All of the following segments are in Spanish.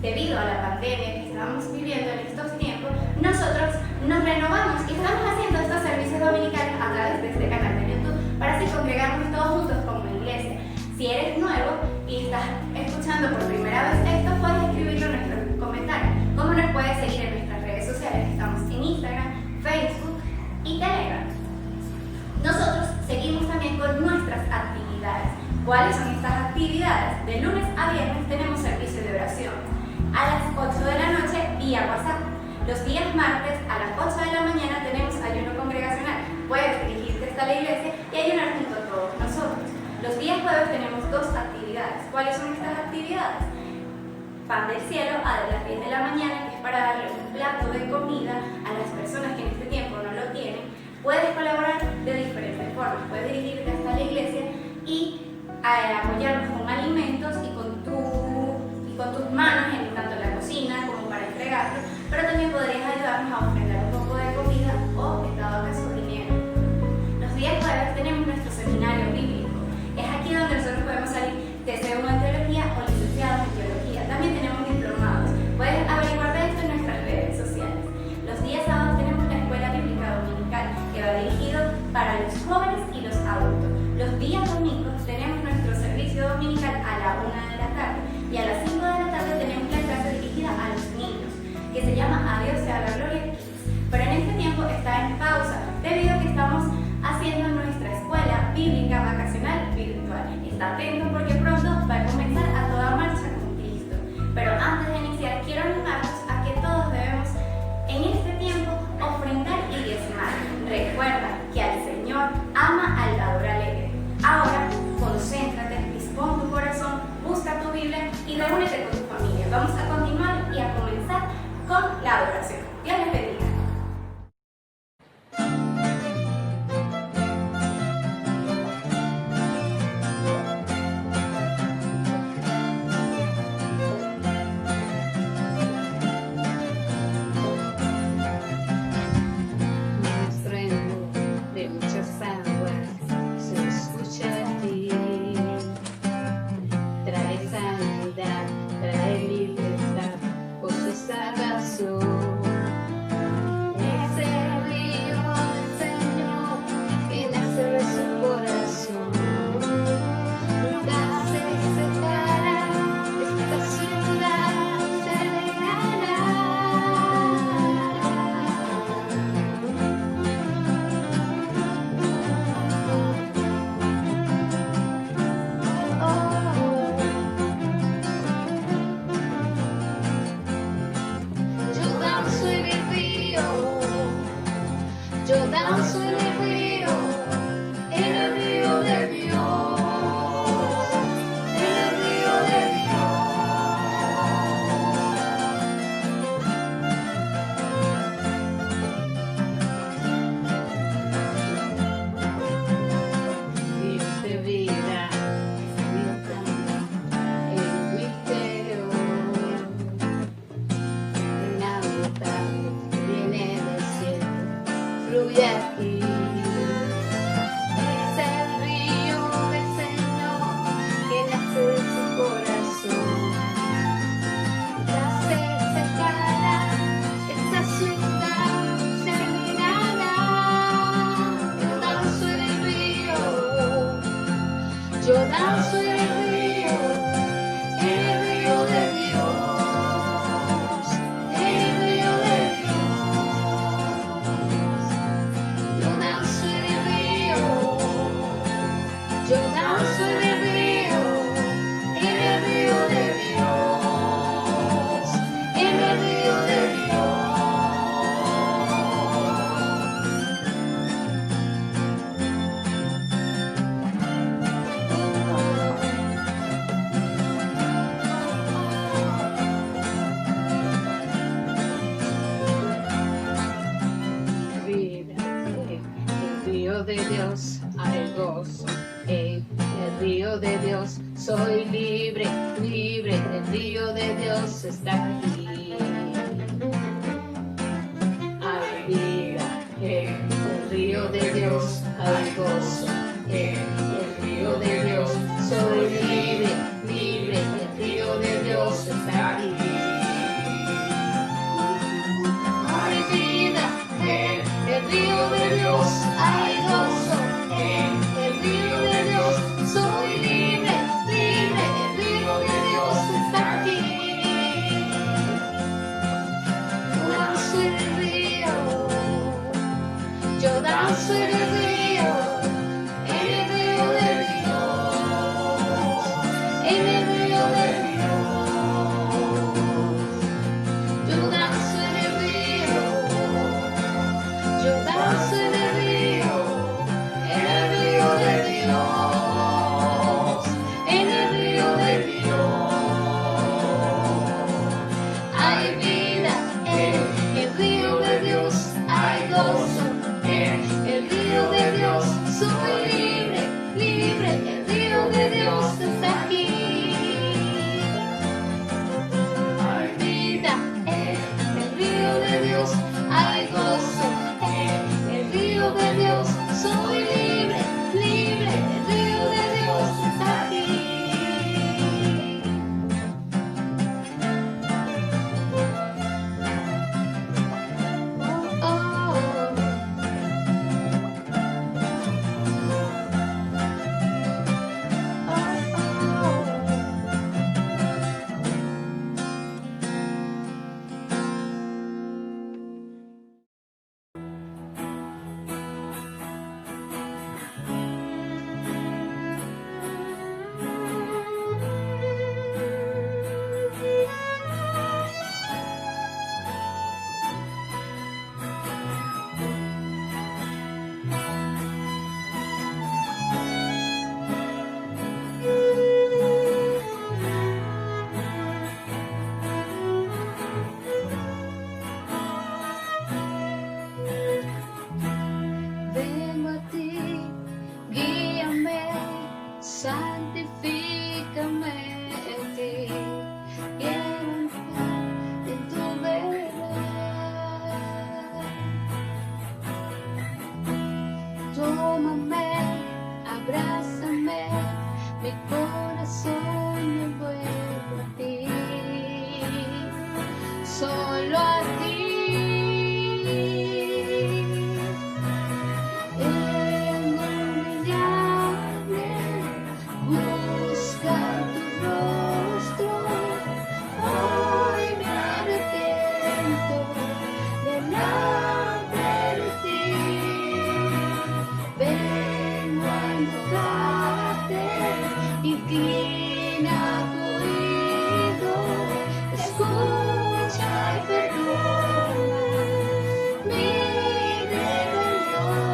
debido a la pandemia que estamos viviendo en estos tiempos, nosotros nos renovamos y estamos haciendo estos servicios dominicales a través de este canal de YouTube para así congregarnos todos juntos como iglesia. Si eres nuevo y estás escuchando por primera vez esto, puedes escribirlo en nuestros comentarios. ¿Cómo nos puedes seguir en nuestras redes sociales? Estamos en Instagram, Facebook y Telegram. Nosotros seguimos también con nuestras actividades. ¿Cuáles son estas actividades? De lunes a viernes tenemos servicio de oración a las 8 de la noche vía WhatsApp. Los días martes a las 8 de la mañana tenemos ayuno congregacional. Puedes dirigirte hasta la iglesia y ayunar junto a todos nosotros. Los días jueves tenemos dos actividades. ¿Cuáles son estas actividades? Pan del cielo a las 10 de la mañana, que es para darle un plato de comida a las personas que en este tiempo no lo tienen. Puedes colaborar de diferentes formas. Puedes dirigirte hasta la iglesia y apoyarnos con alimentos y con tus manos, tanto en la cocina como para entregarlo, pero también podrías ayudarnos a ofrendar un poco de comida o, en dado caso, dinero. Los días jueves tenemos nuestro seminario bíblico. Es aquí donde nosotros podemos salir de C1 en teología o licenciados en teología. También tenemos diplomados. Puedes averiguar de esto en nuestras redes sociales. Los días sábados tenemos la escuela bíblica dominical, que va dirigido para los jóvenes y los adultos. Los días domingos tenemos nuestro servicio dominical a la 1 de la tarde y a las 5 de la tarde tenemos la clase dirigida a los niños, que se llama A Dios sea la gloria Kids. Pero en este tiempo está en pausa debido a que estamos haciendo nuestra escuela bíblica vacacional virtual. Está atento porque pronto va a comenzar a toda marcha con Cristo. Pero antes de iniciar, quiero animarnos a que todos debemos en este tiempo ofrendar y diezmar. Recuerda que al Señor ama al dador alegre. Ahora, concéntrate, dispón tu corazón, busca tu Biblia y reúnete con tu familia. Vamos a continuar y a comenzar con la adoración. Dios les bendiga. Yo danzo en el río de Dios, en el río de Dios de vida, Dios canta el misterio, inagotable, viene del cielo. Fluye aquí, es el río del Señor que nace de su corazón. La sed secará, esta ciudad se llenará. Yo danzo en el río, yo danzo en el río de Dios, en el río de Yo danzo en el río de Dios, en el río de Vida, el río de Dios hay gozo. En el río de Dios soy libre, libre, el río de Dios está aquí. Hay vida, en el río de Dios hay gozo. En el río de Dios soy libre, libre, el río de Dios está aquí. santifícame en ti, quiero entrar en tu verdad. Tómame, abrázame, mi corazón me vuelve a ti, solo a ti. Inclina tu oído, escucha y perdona mi rebelión.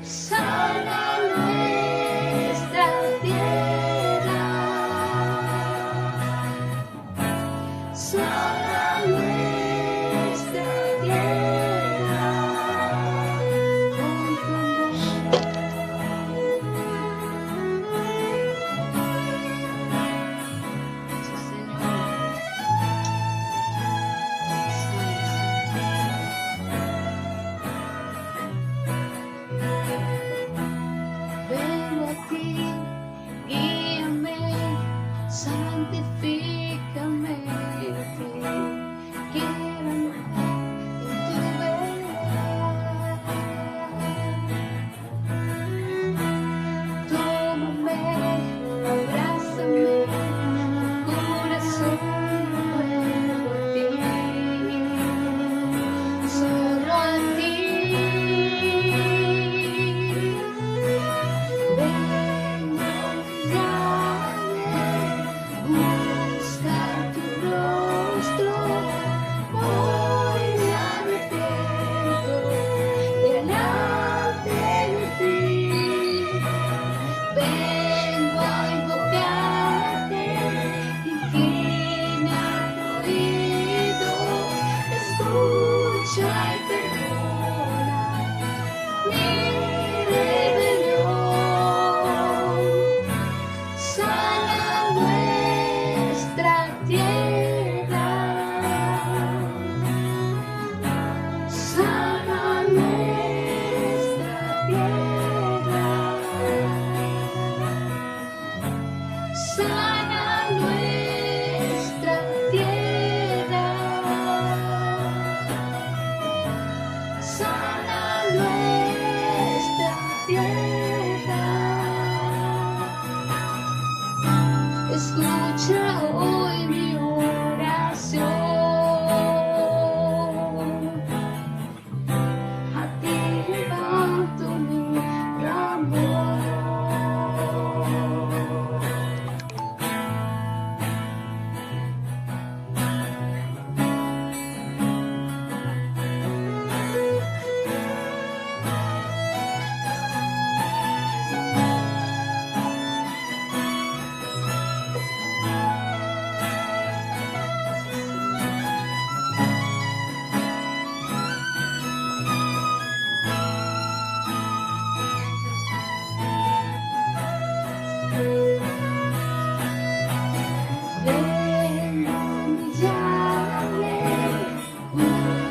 Sana nuestra tierra, sana nuestra tierra con tu amor. Santifícame en ti, quiero entrar en tu verdad. Tómame, abrázame, corazón me vuelvo a ti, solo a ti. Vengo a invocarte, inclina tu oído, escucha y perdona mi rebelión. Sana nuestra tierra, sana nuestra tierra. Sana nuestra tierra, sana nuestra tierra. Escucha hoy mi oración, a ti levanto mi clamor.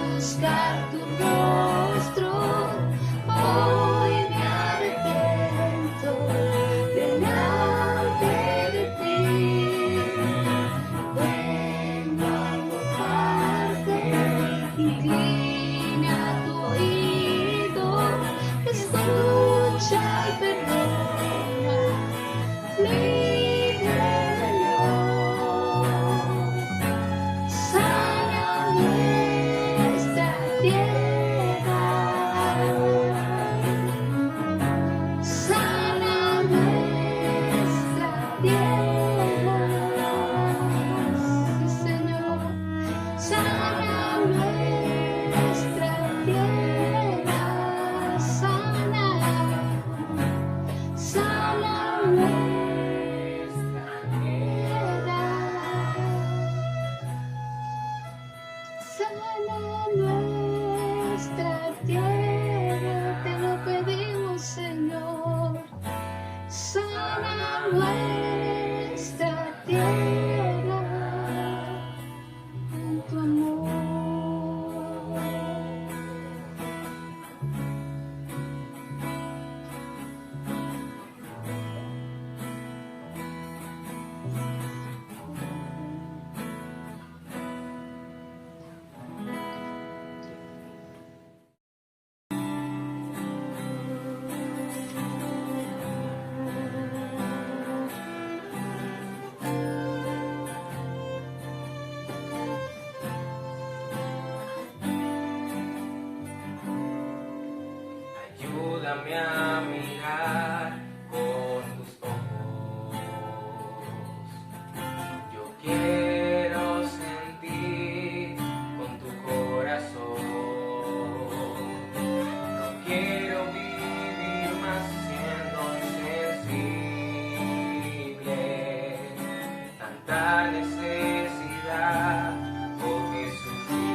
Buscar tu rostro, hoy me arrepiento delante de ti. Vengo a invocarte, inclina tu oído, escucha y perdona mi rebelión. Sana nuestra tierra, sana nuestra tierra, sí, Señor, sana nuestra tierra, sana nuestra tierra, te lo pedimos, Señor. sana nuestra tierra en tu amor. Ayúdame a mirar con tus ojos. Yo quiero sentir con tu corazón. No quiero vivir más siendo insensible. Tanta necesidad, oh Jesucristo.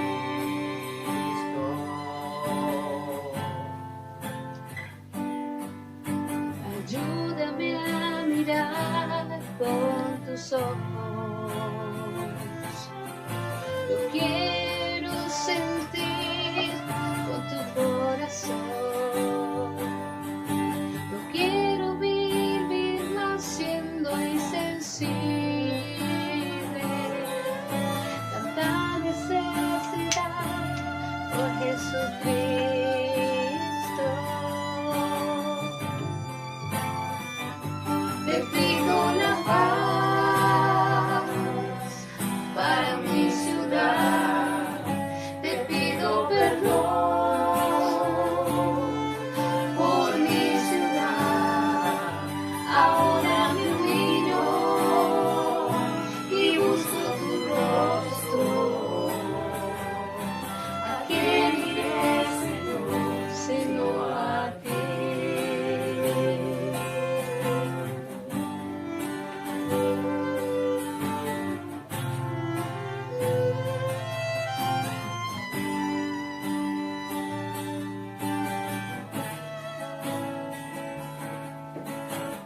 Ayúdame a mirar con tus ojos. Yo quiero sentir con tu corazón. No quiero vivir más siendo insensible. Tanta necesidad por Jesucristo. Te pido la paz para mi ciudad. Te pido perdón por mi ciudad. Ahora me miro y busco tu rostro. ¿A quién iré, Señor, sino a ti?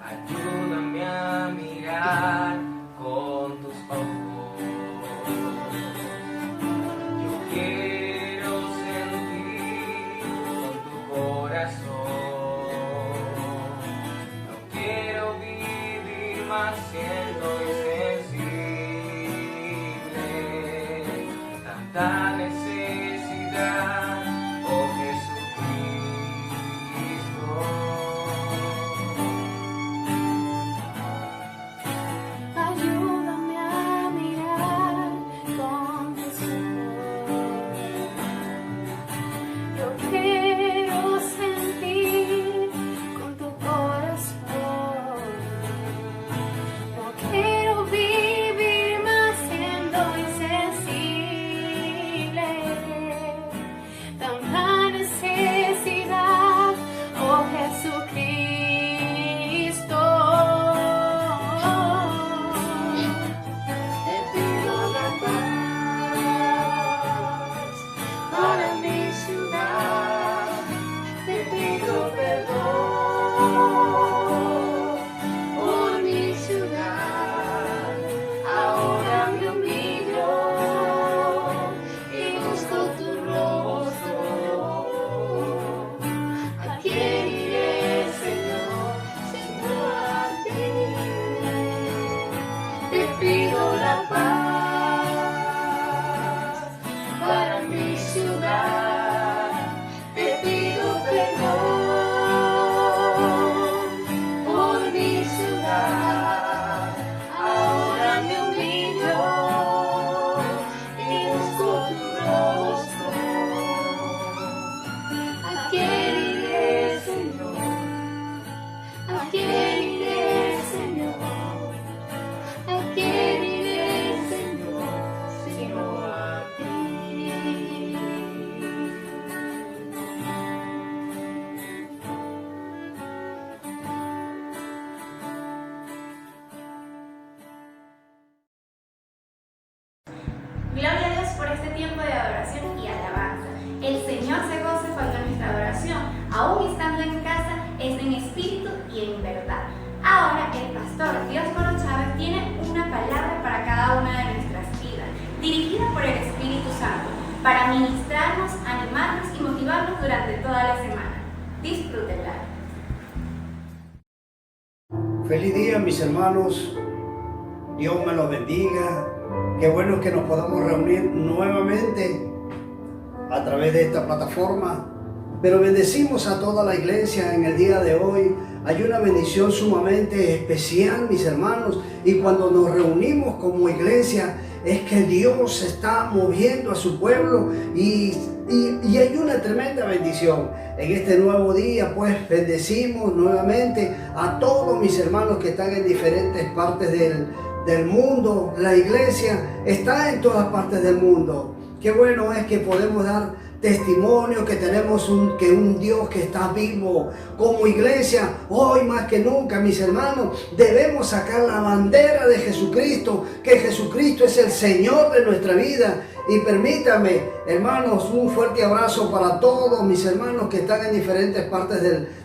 Ayúdame a mirar con tus ojos. Yo quiero sentir con tu corazón. No quiero vivir más siendo insensible. Tanta necesidad, oh Jesucristo. Ayúdame a mirar con tus ojos. Yo quiero sentir con tu corazón. No pastor Dioscoro Chávez tiene una palabra para cada una de nuestras vidas, dirigida por el Espíritu Santo, para ministrarnos, animarnos y motivarnos durante toda la semana. Disfrútenla. Feliz día, mis hermanos. Dios me los bendiga. Qué bueno que nos podamos reunir nuevamente a través de esta plataforma. Pero bendecimos a toda la iglesia en el día de hoy. Hay una bendición sumamente especial, mis hermanos. Y cuando nos reunimos como iglesia, es que Dios está moviendo a su pueblo y hay una tremenda bendición. En este nuevo día, pues, bendecimos nuevamente a todos mis hermanos que están en diferentes partes del mundo. La iglesia está en todas partes del mundo. Qué bueno es que podemos dar testimonio, que tenemos un Dios que está vivo. Como iglesia, hoy más que nunca, mis hermanos, debemos sacar la bandera de Jesucristo, que Jesucristo es el Señor de nuestra vida. Y permítame, hermanos, un fuerte abrazo para todos mis hermanos que están en diferentes partes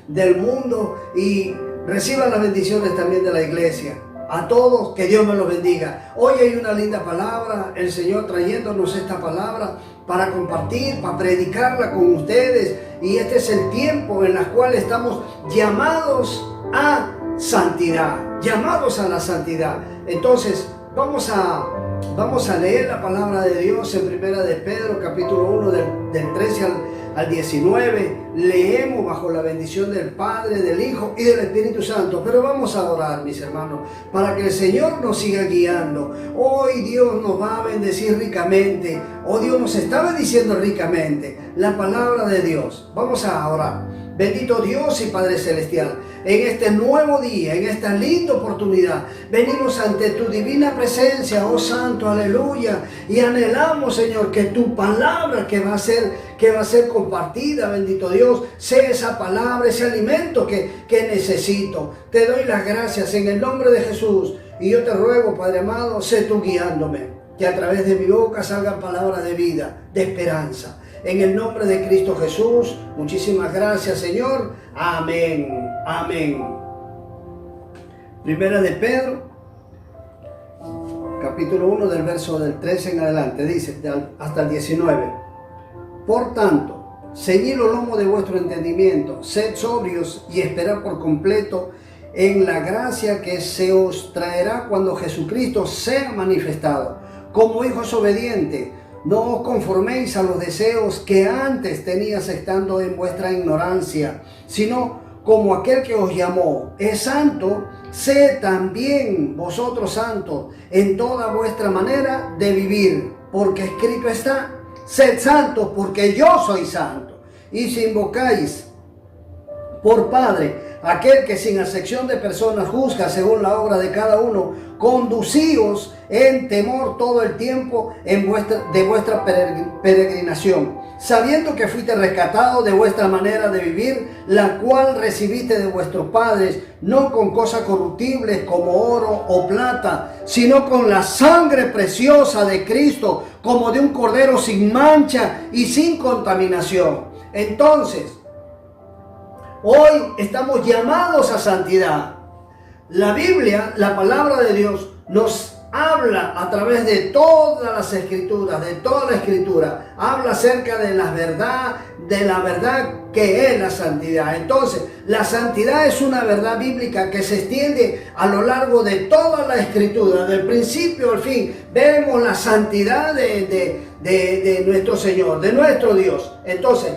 del mundo y reciban las bendiciones también de la iglesia. A todos, que Dios me los bendiga. Hoy hay una linda palabra, el Señor trayéndonos esta palabra para compartir, para predicarla con ustedes. Y este es el tiempo en el cual estamos llamados a santidad, llamados a la santidad. Entonces, vamos a leer la palabra de Dios en Primera de Pedro, capítulo 1, del 13 al 19. Leemos bajo la bendición del Padre, del Hijo y del Espíritu Santo. Pero vamos a orar, mis hermanos, para que el Señor nos siga guiando. Hoy Dios nos va a bendecir ricamente. Hoy Dios nos está bendiciendo ricamente. La palabra de Dios. Vamos a orar. Bendito Dios y Padre Celestial, en este nuevo día, en esta linda oportunidad, venimos ante tu divina presencia, oh Santo, aleluya, y anhelamos, Señor, que tu palabra que va a ser compartida, bendito Dios, sea esa palabra, ese alimento que necesito. Te doy las gracias en el nombre de Jesús, y yo te ruego, Padre amado, sé tú guiándome, que a través de mi boca salgan palabras de vida, de esperanza. En el nombre de Cristo Jesús, muchísimas gracias, Señor. Amén. Amén. Primera de Pedro, capítulo 1, del verso del 13 en adelante, dice, hasta el 19. Por tanto, ceñid los lomos de vuestro entendimiento, sed sobrios y esperad por completo en la gracia que se os traerá cuando Jesucristo sea manifestado. Como hijos obedientes, no os conforméis a los deseos que antes tenías estando en vuestra ignorancia, sino como aquel que os llamó es santo, sed también vosotros santos en toda vuestra manera de vivir, porque escrito está, sed santos porque yo soy santo. Y si invocáis por Padre aquel que sin acepción de personas juzga según la obra de cada uno, conducíos en temor todo el tiempo de vuestra peregrinación, sabiendo que fuiste rescatados de vuestra manera de vivir, la cual recibiste de vuestros padres, no con cosas corruptibles como oro o plata, sino con la sangre preciosa de Cristo, como de un cordero sin mancha y sin contaminación. Entonces, hoy estamos llamados a santidad. La Biblia, la palabra de Dios, nos habla a través de todas las escrituras, de toda la escritura. Habla acerca de la verdad que es la santidad. Entonces, la santidad es una verdad bíblica que se extiende a lo largo de toda la escritura, del principio al fin. Vemos la santidad de nuestro Señor, de nuestro Dios. Entonces,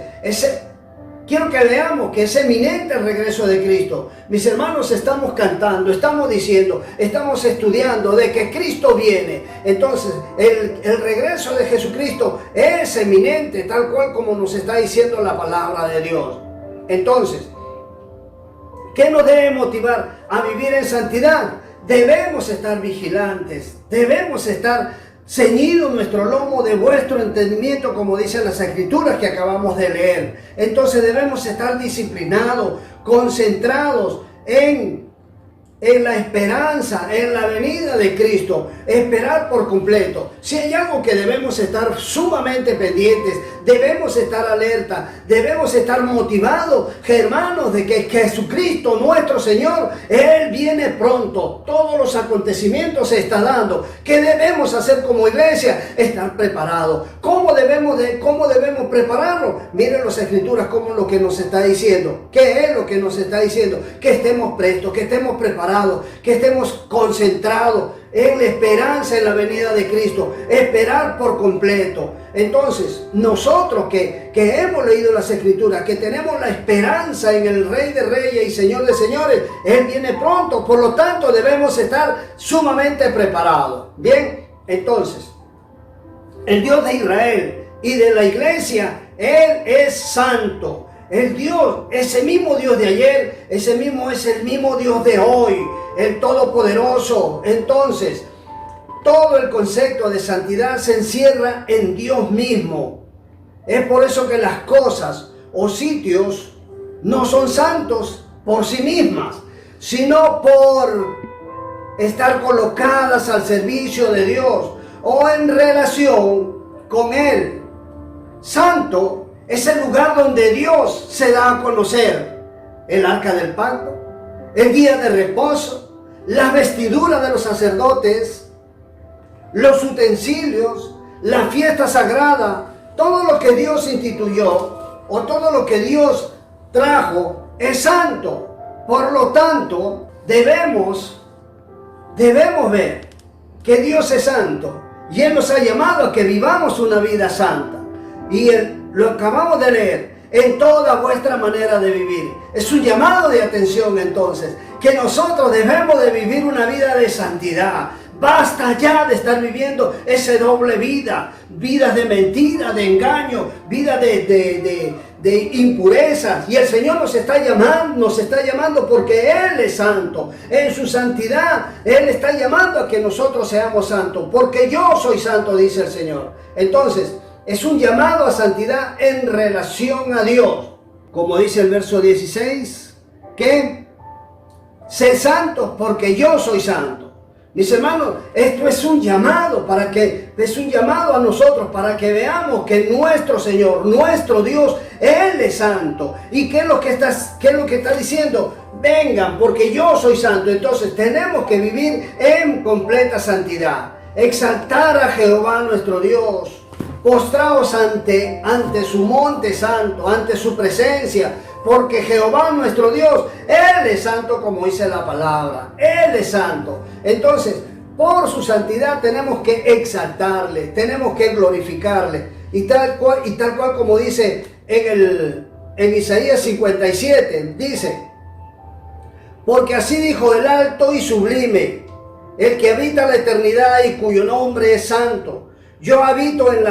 quiero que veamos que es eminente el regreso de Cristo. Mis hermanos, estamos cantando, estamos diciendo, estamos estudiando de que Cristo viene. Entonces, el regreso de Jesucristo es eminente, tal cual como nos está diciendo la palabra de Dios. Entonces, ¿qué nos debe motivar a vivir en santidad? Debemos estar vigilantes, debemos estar ceñido nuestro lomo de vuestro entendimiento, como dicen las escrituras que acabamos de leer. Entonces debemos estar disciplinados, concentrados en la esperanza, en la venida de Cristo, esperar por completo. Si hay algo que debemos estar sumamente pendientes, debemos estar alerta, debemos estar motivados, hermanos, de que Jesucristo, nuestro Señor, Él viene pronto. Todos los acontecimientos se están dando. ¿Qué debemos hacer como iglesia? Estar preparados. ¿Cómo debemos prepararnos? Miren las Escrituras como lo que nos está diciendo. ¿Qué es lo que nos está diciendo? Que estemos prestos, que estemos preparados, que estemos concentrados en la esperanza en la venida de Cristo, esperar por completo. Entonces, nosotros que hemos leído las Escrituras, que tenemos la esperanza en el Rey de Reyes y Señor de Señores, Él viene pronto, por lo tanto debemos estar sumamente preparados. Bien, entonces, el Dios de Israel y de la iglesia, Él es santo. El Dios, ese mismo Dios de ayer, ese mismo es el mismo Dios de hoy, el Todopoderoso. Entonces, todo el concepto de santidad se encierra en Dios mismo. Es por eso que las cosas o sitios no son santos por sí mismas, sino por estar colocadas al servicio de Dios o en relación con Él. Santo es el lugar donde Dios se da a conocer. El arca del pacto, el día de reposo, las vestiduras de los sacerdotes, los utensilios, la fiesta sagrada, todo lo que Dios instituyó o todo lo que Dios trajo es santo. Por lo tanto, debemos ver que Dios es santo y Él nos ha llamado a que vivamos una vida santa. Y lo acabamos de leer, en toda vuestra manera de vivir. Es un llamado de atención entonces, que nosotros debemos de vivir una vida de santidad. Basta ya de estar viviendo esa doble vida, vidas de mentira, de engaño, vida de impurezas. Y el Señor nos está llamando porque Él es santo. En su santidad, Él está llamando a que nosotros seamos santos, porque yo soy santo, dice el Señor. Entonces, es un llamado a santidad en relación a Dios. Como dice el verso 16, que sé santos porque yo soy santo. Mis hermanos, esto es un llamado a nosotros para que veamos que nuestro Señor, nuestro Dios, Él es santo. ¿Y qué es lo que está diciendo? Vengan, porque yo soy santo. Entonces tenemos que vivir en completa santidad. Exaltar a Jehová nuestro Dios. Postraos ante su monte santo, ante su presencia, porque Jehová nuestro Dios, Él es santo, como dice la palabra. Él es santo. Entonces, por su santidad tenemos que exaltarle, tenemos que glorificarle. Y tal cual como dice en Isaías 57, dice: porque así dijo el alto y sublime, el que habita la eternidad y cuyo nombre es santo. Yo habito en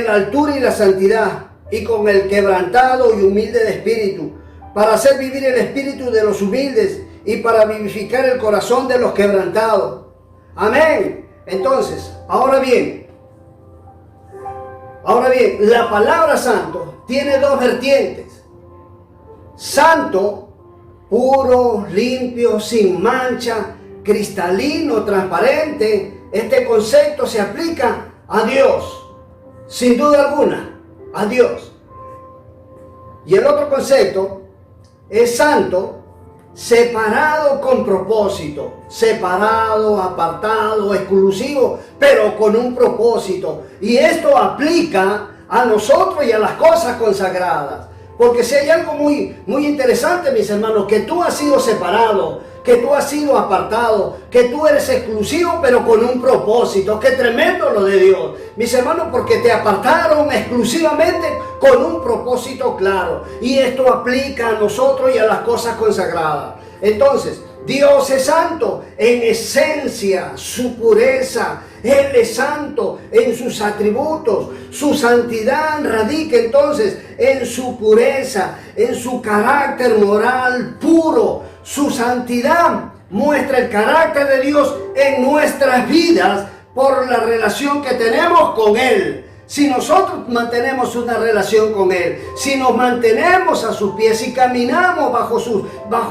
la altura y la santidad, y con el quebrantado y humilde de espíritu, para hacer vivir el espíritu de los humildes y para vivificar el corazón de los quebrantados. Amén. Entonces, ahora bien, la palabra santo tiene dos vertientes. Santo, puro, limpio, sin mancha, cristalino, transparente. Este concepto se aplica a Dios, sin duda alguna, a Dios. Y el otro concepto es santo, separado con propósito, separado, apartado, exclusivo, pero con un propósito. Y esto aplica a nosotros y a las cosas consagradas. Porque si hay algo muy interesante, mis hermanos, que tú has sido separado, que tú has sido apartado, que tú eres exclusivo, pero con un propósito. ¡Qué tremendo lo de Dios! Mis hermanos, porque te apartaron exclusivamente con un propósito claro. Y esto aplica a nosotros y a las cosas consagradas. Entonces, Dios es santo en esencia, su pureza. Él es santo en sus atributos. Su santidad radica entonces en su pureza, en su carácter moral puro. Su santidad muestra el carácter de Dios en nuestras vidas por la relación que tenemos con Él. Si nosotros mantenemos una relación con Él, si nos mantenemos a sus pies y caminamos bajo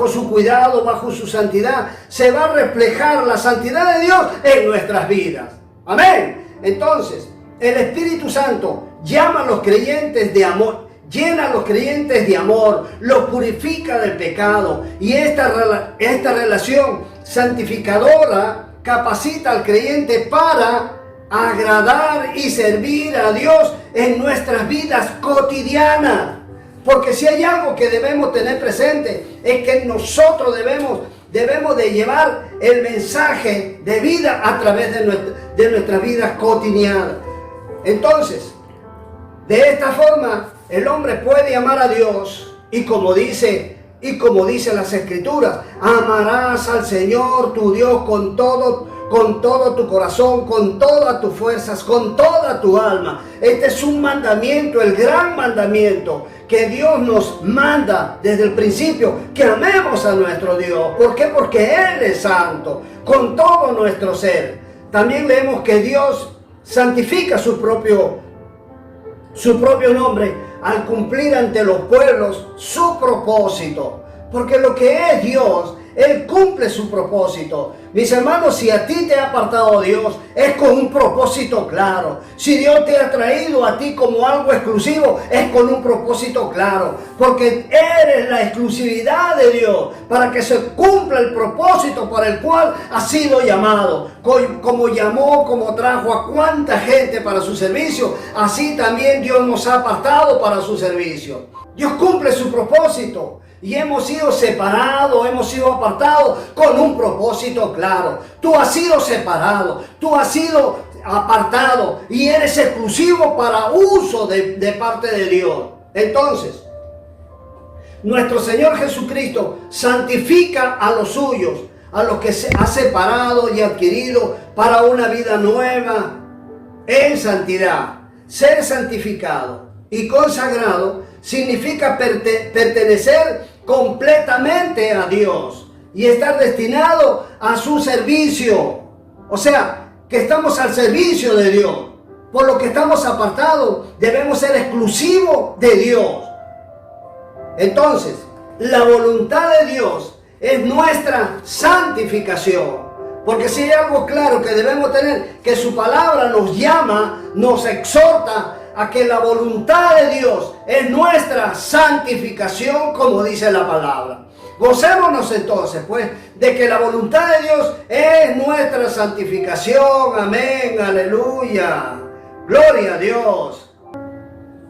su cuidado, bajo su santidad, se va a reflejar la santidad de Dios en nuestras vidas. Amén. Entonces, el Espíritu Santo llama a los creyentes de amor, llena a los creyentes de amor, los purifica del pecado. Y esta relación santificadora capacita al creyente para agradar y servir a Dios en nuestras vidas cotidianas. Porque si hay algo que debemos tener presente, es que nosotros debemos de llevar el mensaje de vida a través de nuestras vidas cotidianas. Entonces, de esta forma, el hombre puede amar a Dios y como dice las Escrituras, amarás al Señor tu Dios con todo tu corazón, con todas tus fuerzas, con toda tu alma. Este es un mandamiento, el gran mandamiento que Dios nos manda desde el principio, que amemos a nuestro Dios. ¿Por qué? Porque Él es santo, con todo nuestro ser. También leemos que Dios santifica su propio nombre al cumplir ante los pueblos su propósito. Porque lo que es Dios, Él cumple su propósito. Mis hermanos, si a ti te ha apartado Dios, es con un propósito claro. Si Dios te ha traído a ti como algo exclusivo, es con un propósito claro. Porque eres la exclusividad de Dios para que se cumpla el propósito para el cual ha sido llamado. Como llamó, como trajo a cuánta gente para su servicio, así también Dios nos ha apartado para su servicio. Dios cumple su propósito. Y hemos sido separados, hemos sido apartados con un propósito claro. Tú has sido separado, tú has sido apartado y eres exclusivo para uso de parte de Dios. Entonces, nuestro Señor Jesucristo santifica a los suyos, a los que se ha separado y adquirido para una vida nueva en santidad. Ser santificado y consagrado significa pertenecer completamente a Dios y estar destinado a su servicio. O sea, que estamos al servicio de Dios. Por lo que estamos apartados, debemos ser exclusivos de Dios. Entonces, la voluntad de Dios es nuestra santificación. Porque si hay algo claro que debemos tener, que su palabra nos llama, nos exhorta a que la voluntad de Dios es nuestra santificación, como dice la palabra. Gocémonos entonces, pues, de que la voluntad de Dios es nuestra santificación. Amén, aleluya. Gloria a Dios.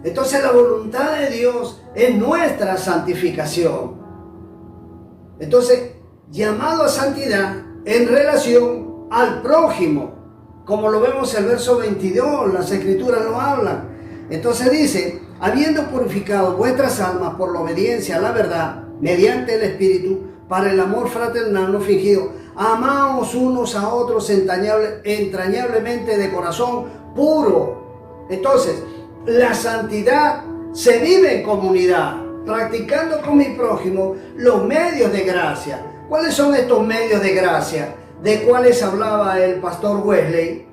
Entonces la voluntad de Dios es nuestra santificación. Entonces, llamado a santidad en relación al prójimo. Como lo vemos en el verso 22, las Escrituras lo hablan. Entonces dice, habiendo purificado vuestras almas por la obediencia a la verdad, mediante el Espíritu, para el amor fraternal no fingido, amaos unos a otros entrañablemente de corazón puro. Entonces, la santidad se vive en comunidad, practicando con mi prójimo los medios de gracia. ¿Cuáles son estos medios de gracia de cuales hablaba el pastor Wesley?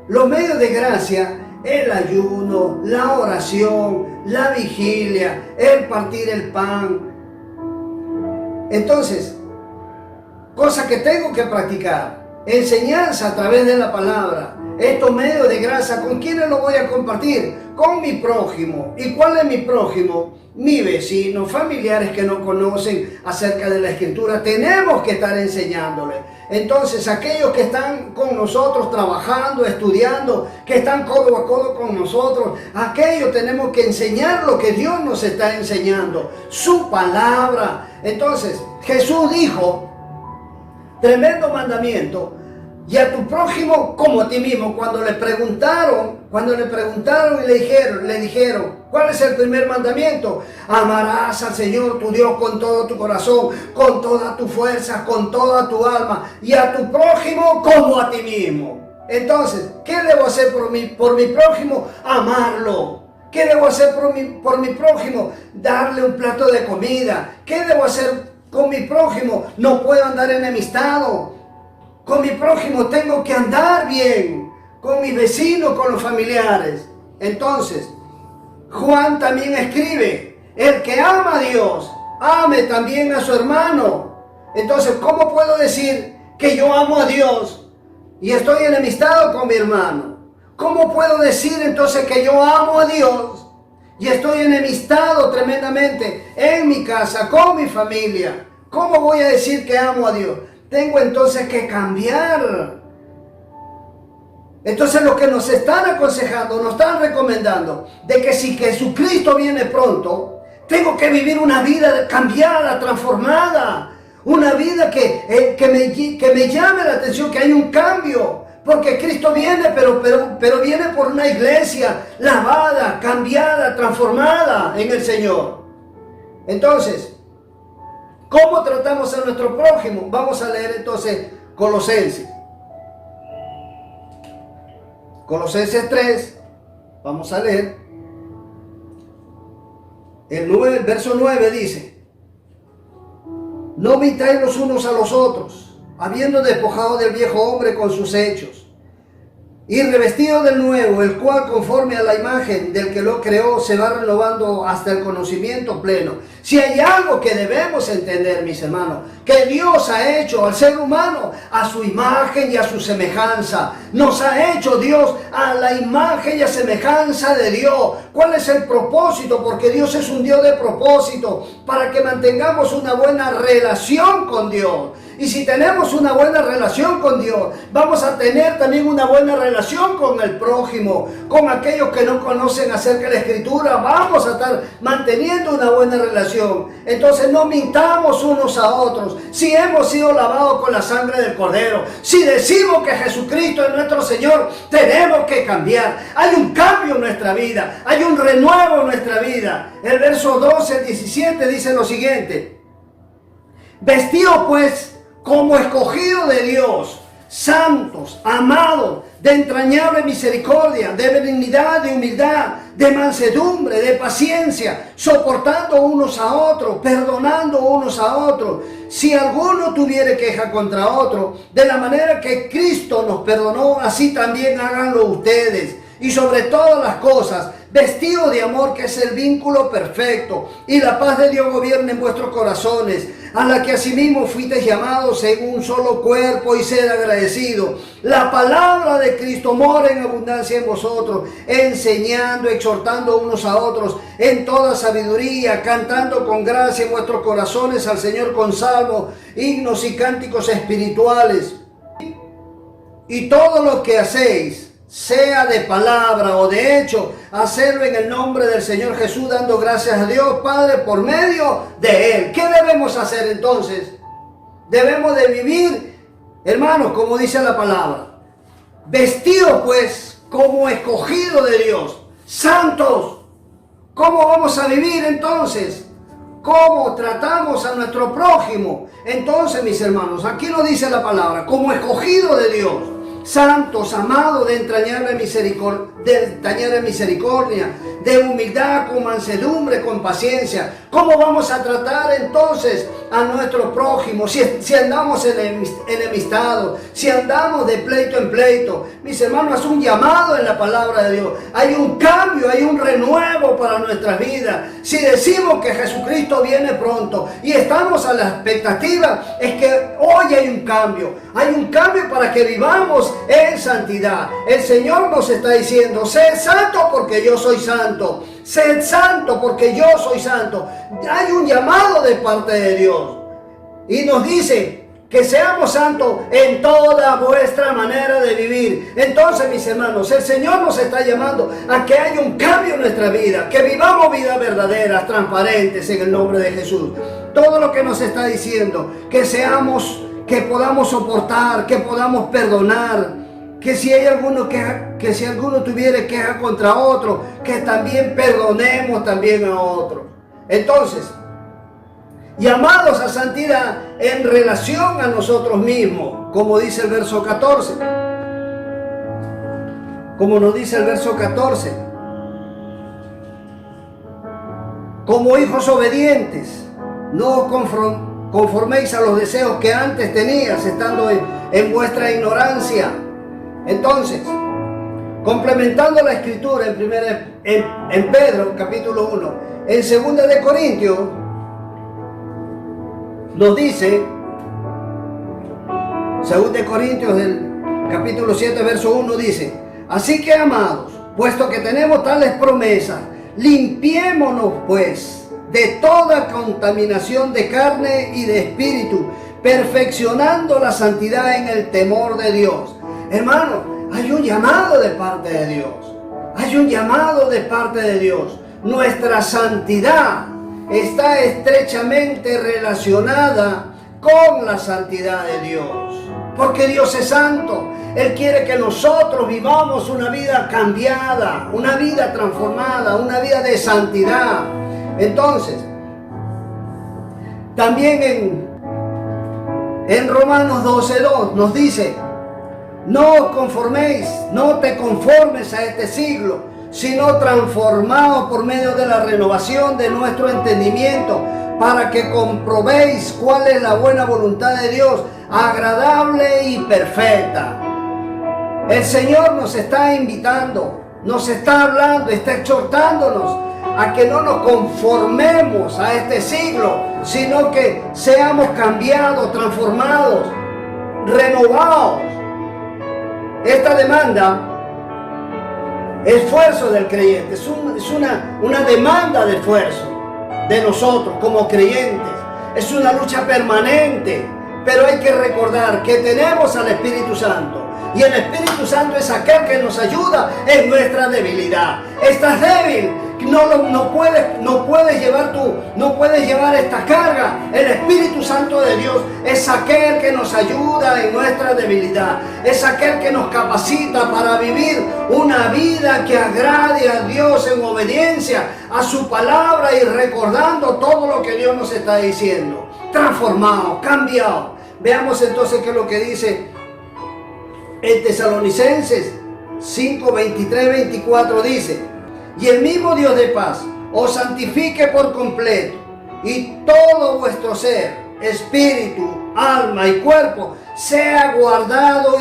Los medios de gracia, el ayuno, la oración, la vigilia, el partir el pan. Entonces, cosas que tengo que practicar, enseñanza a través de la palabra. Estos medios de gracia, ¿con quiénes los voy a compartir? Con mi prójimo. ¿Y cuál es mi prójimo? Mi vecino, familiares que no conocen acerca de la Escritura. Tenemos que estar enseñándoles. Entonces, aquellos que están con nosotros trabajando, estudiando, que están codo a codo con nosotros, aquellos tenemos que enseñar lo que Dios nos está enseñando, su palabra. Entonces, Jesús dijo, tremendo mandamiento, y a tu prójimo como a ti mismo. Cuando le preguntaron y le dijeron, ¿cuál es el primer mandamiento? Amarás al Señor tu Dios con todo tu corazón, con toda tu fuerza, con toda tu alma, y a tu prójimo como a ti mismo. Entonces, ¿qué debo hacer por mi prójimo? Amarlo. ¿Qué debo hacer por mi prójimo? Darle un plato de comida. ¿Qué debo hacer con mi prójimo? No puedo andar enemistado. Con mi prójimo tengo que andar bien, con mis vecinos, con los familiares. Entonces, Juan también escribe, el que ama a Dios, ame también a su hermano. Entonces, ¿cómo puedo decir que yo amo a Dios y estoy enemistado con mi hermano? ¿Cómo puedo decir entonces que yo amo a Dios y estoy enemistado tremendamente en mi casa, con mi familia? ¿Cómo voy a decir que amo a Dios? Tengo entonces que cambiar. Entonces lo que nos están aconsejando, nos están recomendando, de que si Jesucristo viene pronto, tengo que vivir una vida cambiada, transformada. Una vida que me llame la atención, que hay un cambio. Porque Cristo viene, pero viene por una iglesia lavada, cambiada, transformada en el Señor. Entonces, ¿cómo tratamos a nuestro prójimo? Vamos a leer entonces Colosenses. Colosenses 3, vamos a leer. El verso 9 dice: no mintáis los unos a los otros, habiendo despojado del viejo hombre con sus hechos, y revestido del nuevo, el cual conforme a la imagen del que lo creó se va renovando hasta el conocimiento pleno. Si hay algo que debemos entender, mis hermanos, que Dios ha hecho al ser humano a su imagen y a su semejanza. Nos ha hecho Dios a la imagen y a semejanza de Dios. ¿Cuál es el propósito? Porque Dios es un Dios de propósito, para que mantengamos una buena relación con Dios. Y si tenemos una buena relación con Dios, vamos a tener también una buena relación con el prójimo, con aquellos que no conocen acerca de la Escritura. Vamos a estar manteniendo una buena relación. Entonces no mintamos unos a otros. Si hemos sido lavados con la sangre del Cordero, si decimos que Jesucristo es nuestro Señor, tenemos que cambiar. Hay un cambio en nuestra vida, hay un renuevo en nuestra vida. El verso 12 al 17 dice lo siguiente: vestidos pues como escogidos de Dios, santos, amados, de entrañable misericordia, de benignidad, de humildad, de mansedumbre, de paciencia, soportando unos a otros, perdonando unos a otros. Si alguno tuviere queja contra otro, de la manera que Cristo nos perdonó, así también háganlo ustedes. Y sobre todas las cosas, vestido de amor, que es el vínculo perfecto, y la paz de Dios gobierne en vuestros corazones, a la que asimismo fuisteis llamados en un solo cuerpo, y sed agradecidos. La palabra de Cristo mora en abundancia en vosotros, enseñando, exhortando unos a otros en toda sabiduría, cantando con gracia en vuestros corazones al Señor con salmos, himnos y cánticos espirituales. Y todo lo que hacéis, sea de palabra o de hecho, hacerlo en el nombre del Señor Jesús, dando gracias a Dios Padre por medio de Él. ¿Qué debemos hacer entonces? Debemos de vivir, hermanos, como dice la palabra, vestidos pues como escogidos de Dios, santos. ¿Cómo vamos a vivir entonces? ¿Cómo tratamos a nuestro prójimo? Entonces, mis hermanos, aquí lo dice la palabra, como escogidos de Dios, santos, amados, de entrañable misericordia, de humildad, con mansedumbre, con paciencia. ¿Cómo vamos a tratar entonces a nuestro prójimo? Si andamos enemistados, si andamos de pleito en pleito. Mis hermanos, es un llamado en la palabra de Dios. Hay un cambio, hay un renuevo para nuestras vidas. Si decimos que Jesucristo viene pronto y estamos a la expectativa, es que hoy hay un cambio. Hay un cambio para que vivamos en santidad. El Señor nos está diciendo: sed santo porque yo soy santo. Sed santo porque yo soy santo. Hay un llamado de parte de Dios. Y nos dice que seamos santos en toda vuestra manera de vivir. Entonces, mis hermanos, el Señor nos está llamando a que haya un cambio en nuestra vida, que vivamos vidas verdaderas, transparentes, en el nombre de Jesús. Todo lo que nos está diciendo, que podamos soportar, que podamos perdonar, que si hay alguno que si alguno tuviere queja contra otro, que también perdonemos también a otro. Entonces, llamados a santidad en relación a nosotros mismos, como dice el verso 14. Como nos dice el verso 14. Como hijos obedientes, no os conforméis a los deseos que antes tenías, estando en vuestra ignorancia. Entonces, complementando la escritura en Pedro, capítulo 1, en 2 de Corintios, nos dice, 2 de Corintios, del capítulo 7, verso 1, dice: Así que, amados, puesto que tenemos tales promesas, limpiémonos pues de toda contaminación de carne y de espíritu, perfeccionando la santidad en el temor de Dios. Hermano, hay un llamado de parte de Dios. Hay un llamado de parte de Dios. Nuestra santidad está estrechamente relacionada con la santidad de Dios. Porque Dios es santo. Él quiere que nosotros vivamos una vida cambiada, una vida transformada, una vida de santidad. Entonces, también en Romanos 12:2 nos dice: no os conforméis, no te conformes a este siglo, sino transformaos por medio de la renovación de nuestro entendimiento, para que comprobéis cuál es la buena voluntad de Dios, agradable y perfecta. El Señor nos está invitando, nos está hablando, está exhortándonos a que no nos conformemos a este siglo, sino que seamos cambiados, transformados, renovados. Esta demanda, esfuerzo del creyente, es una demanda de esfuerzo de nosotros como creyentes. Es una lucha permanente, pero hay que recordar que tenemos al Espíritu Santo. Y el Espíritu Santo es aquel que nos ayuda en nuestra debilidad. Estás débil, no puedes llevar esta carga. El Espíritu Santo de Dios es aquel que nos ayuda en nuestra debilidad. Es aquel que nos capacita para vivir una vida que agrade a Dios en obediencia a su palabra y recordando todo lo que Dios nos está diciendo. Transformado, cambiado. Veamos entonces qué es lo que dice en Tesalonicenses 5, 23, 24 dice: y el mismo Dios de paz os santifique por completo, y todo vuestro ser, espíritu, alma y cuerpo sea guardado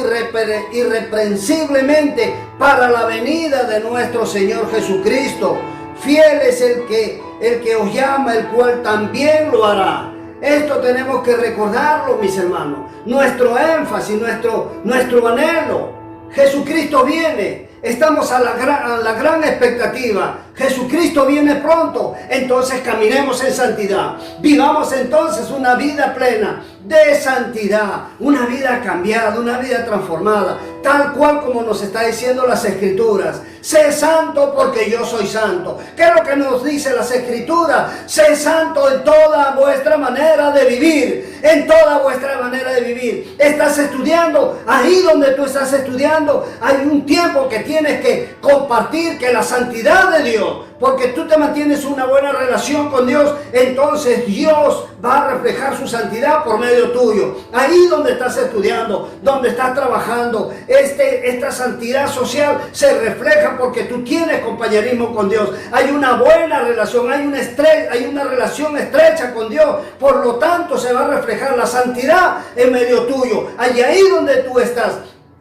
irreprensiblemente para la venida de nuestro Señor Jesucristo. Fiel es el que os llama, el cual también lo hará. Esto tenemos que recordarlo, mis hermanos. Nuestro énfasis, nuestro anhelo. Jesucristo viene. Estamos a la gran expectativa. Jesucristo viene pronto. Entonces caminemos en santidad. Vivamos entonces una vida plena de santidad. Una vida cambiada, una vida transformada. Tal cual como nos está diciendo las Escrituras. Sé santo porque yo soy santo. ¿Qué es lo que nos dice las Escrituras? Sé santo en toda vuestra manera de vivir. En toda vuestra manera de vivir. Estás estudiando. Ahí donde tú estás estudiando hay un tiempo que tienes que compartir que la santidad de Dios, porque tú te mantienes una buena relación con Dios, entonces Dios va a reflejar su santidad por medio tuyo. Ahí donde estás estudiando, donde estás trabajando, esta santidad social se refleja porque tú tienes compañerismo con Dios. Hay una buena relación, hay una relación estrecha con Dios. Por lo tanto, se va a reflejar la santidad en medio tuyo. Ahí donde tú estás,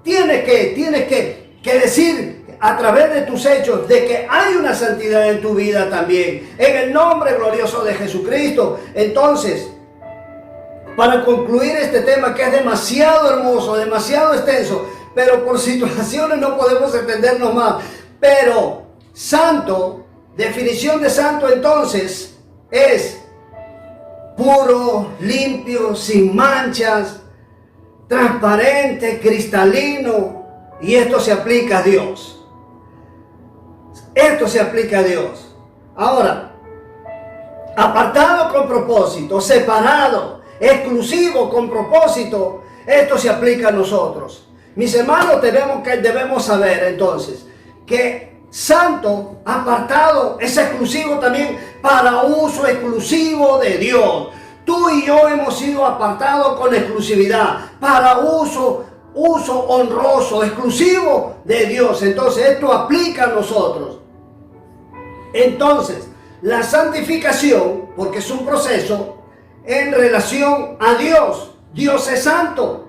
tienes que decir a través de tus hechos de que hay una santidad en tu vida también, en el nombre glorioso de Jesucristo. Entonces, para concluir este tema que es demasiado hermoso, demasiado extenso, pero por situaciones no podemos extendernos más, pero santo, definición de santo entonces es puro, limpio, sin manchas, transparente, cristalino, y esto se aplica a Dios. Esto se aplica a Dios. Ahora, apartado con propósito, separado, exclusivo con propósito, esto se aplica a nosotros. Mis hermanos, debemos saber entonces que santo, apartado, es exclusivo también para uso exclusivo de Dios. Tú y yo hemos sido apartados con exclusividad para uso honroso, exclusivo de Dios. Entonces esto aplica a nosotros. Entonces, la santificación, porque es un proceso en relación a Dios. Dios es santo,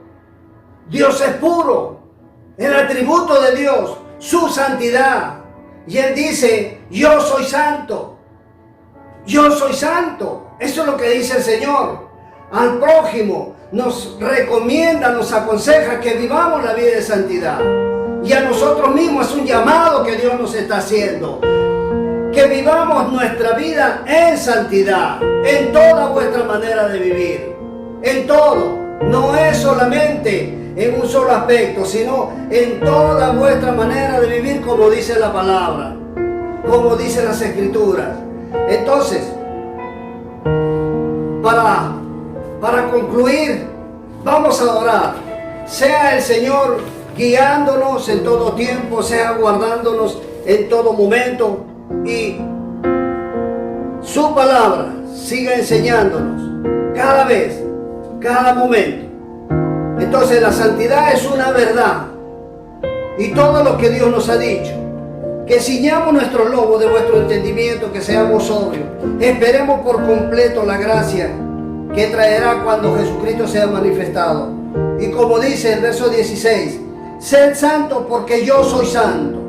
Dios es puro, el atributo de Dios, su santidad. Y Él dice, yo soy santo, yo soy santo. Eso es lo que dice el Señor. Al prójimo nos recomienda, nos aconseja que vivamos la vida de santidad. y a nosotros mismos. Es un llamado que Dios nos está haciendo. Que vivamos nuestra vida en santidad, en toda vuestra manera de vivir, en todo. No es solamente en un solo aspecto, sino en toda vuestra manera de vivir, como dice la palabra, como dicen las Escrituras. Entonces, para concluir, vamos a orar. Sea el Señor guiándonos en todo tiempo, sea guardándonos en todo momento, y su palabra siga enseñándonos cada vez, cada momento. Entonces la santidad es una verdad, y todo lo que Dios nos ha dicho, que ciñamos nuestro lomo de vuestro entendimiento, que seamos sobrios, esperemos por completo la gracia que traerá cuando Jesucristo sea manifestado. Y como dice el verso 16, sed santos porque yo soy santo.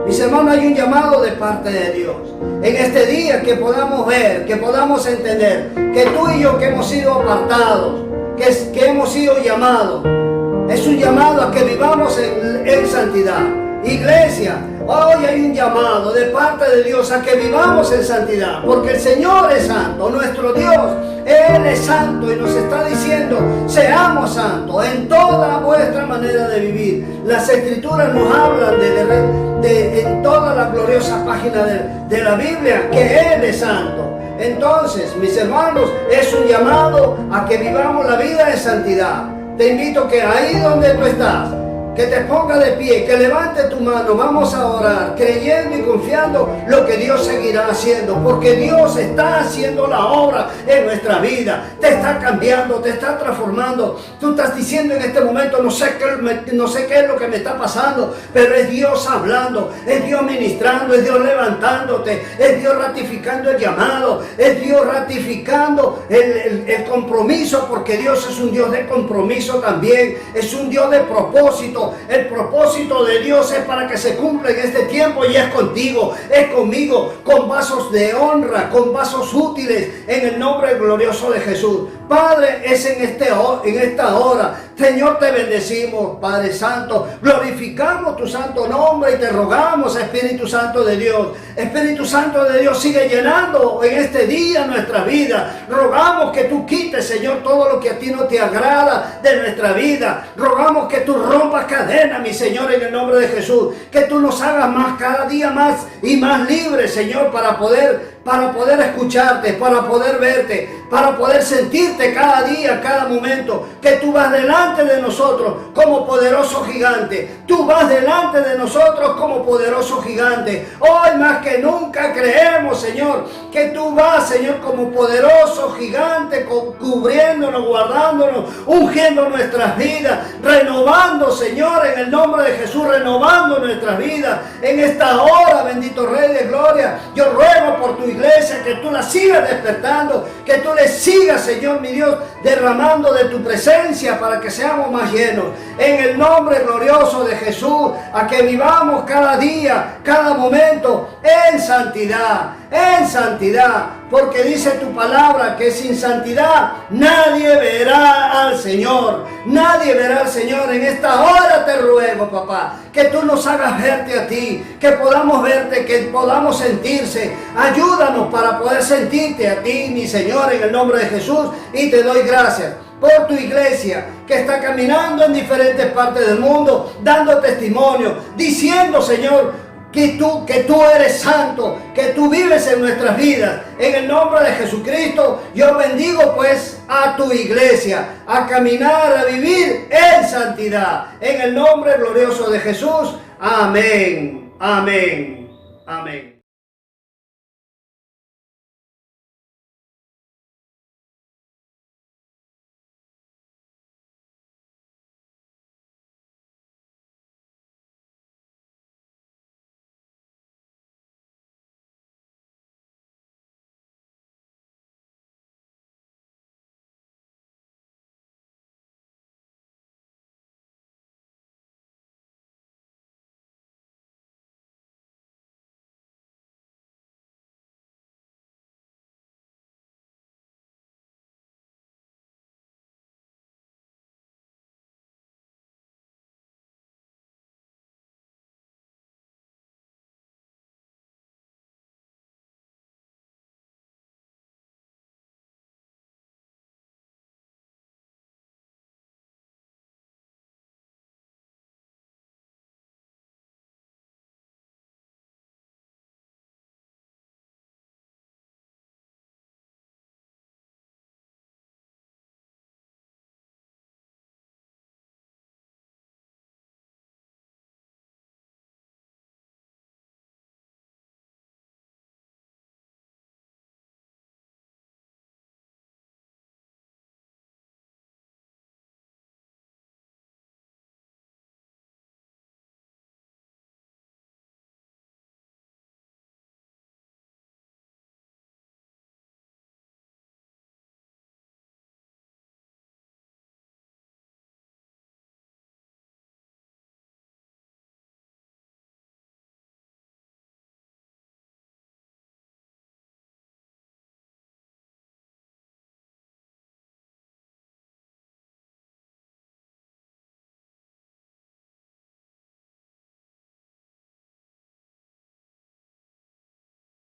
Mis hermanos, hay un llamado de parte de Dios en este día, que podamos ver, que podamos entender que tú y yo, que hemos sido apartados, que hemos sido llamados, es un llamado a que vivamos en santidad. Iglesia, hoy hay un llamado de parte de Dios a que vivamos en santidad, porque el Señor es santo, nuestro Dios, Él es santo, y nos está diciendo, seamos santos en toda vuestra manera de vivir. Las Escrituras nos hablan en toda la gloriosa página de la Biblia, que Él es santo. Entonces, mis hermanos, es un llamado a que vivamos la vida en santidad. Te invito que ahí donde tú estás, que te ponga de pie, que levante tu mano. Vamos a orar, creyendo y confiando lo que Dios seguirá haciendo, porque Dios está haciendo la obra en nuestra vida. Te está cambiando, te está transformando. Tú estás diciendo en este momento, no sé qué es lo que me está pasando, pero es Dios hablando, es Dios ministrando, es Dios levantándote, es Dios ratificando el llamado, es Dios ratificando el compromiso, porque Dios es un Dios de compromiso también, es un Dios de propósito. El propósito de Dios es para que se cumpla en este tiempo, y es contigo, es conmigo, con vasos de honra, con vasos útiles, en el nombre glorioso de Jesús. Padre, es en esta hora, Señor, te bendecimos, Padre Santo, glorificamos tu santo nombre y te rogamos, Espíritu Santo de Dios, Espíritu Santo de Dios, sigue llenando en este día nuestra vida. Rogamos que tú quites, Señor, todo lo que a ti no te agrada de nuestra vida. Rogamos que tú rompas cadenas, mi Señor, en el nombre de Jesús, que tú nos hagas más, cada día más y más libres, Señor, para poder escucharte, para poder verte, para poder sentirte cada día, cada momento, que tú vas delante de nosotros como poderoso gigante. Tú vas delante de nosotros como poderoso gigante. Hoy más que nunca creemos, Señor, que tú vas, Señor, como poderoso gigante, cubriéndonos, guardándonos, ungiendo nuestras vidas, renovando, Señor, en el nombre de Jesús, renovando nuestras vidas. En esta hora, bendito Rey de Gloria, yo ruego por tu iglesia, que tú la sigas despertando, que tú le sigas, Señor mi Dios, derramando de tu presencia para que seamos más llenos. En el nombre glorioso de Jesús, a que vivamos cada día, cada momento en santidad, porque dice tu palabra que sin santidad nadie verá al Señor. Nadie verá al Señor. En esta hora te ruego, papá, que tú nos hagas verte a ti, que podamos verte, que podamos sentirse. Ayúdanos para poder sentirte a ti, mi Señor, en el nombre de Jesús, y te doy gracias por tu iglesia que está caminando en diferentes partes del mundo, dando testimonio, diciendo, Señor, que tú eres santo, que tú vives en nuestras vidas. En el nombre de Jesucristo, yo bendigo pues a tu iglesia, a caminar, a vivir en santidad. En el nombre glorioso de Jesús. Amén, amén, amén.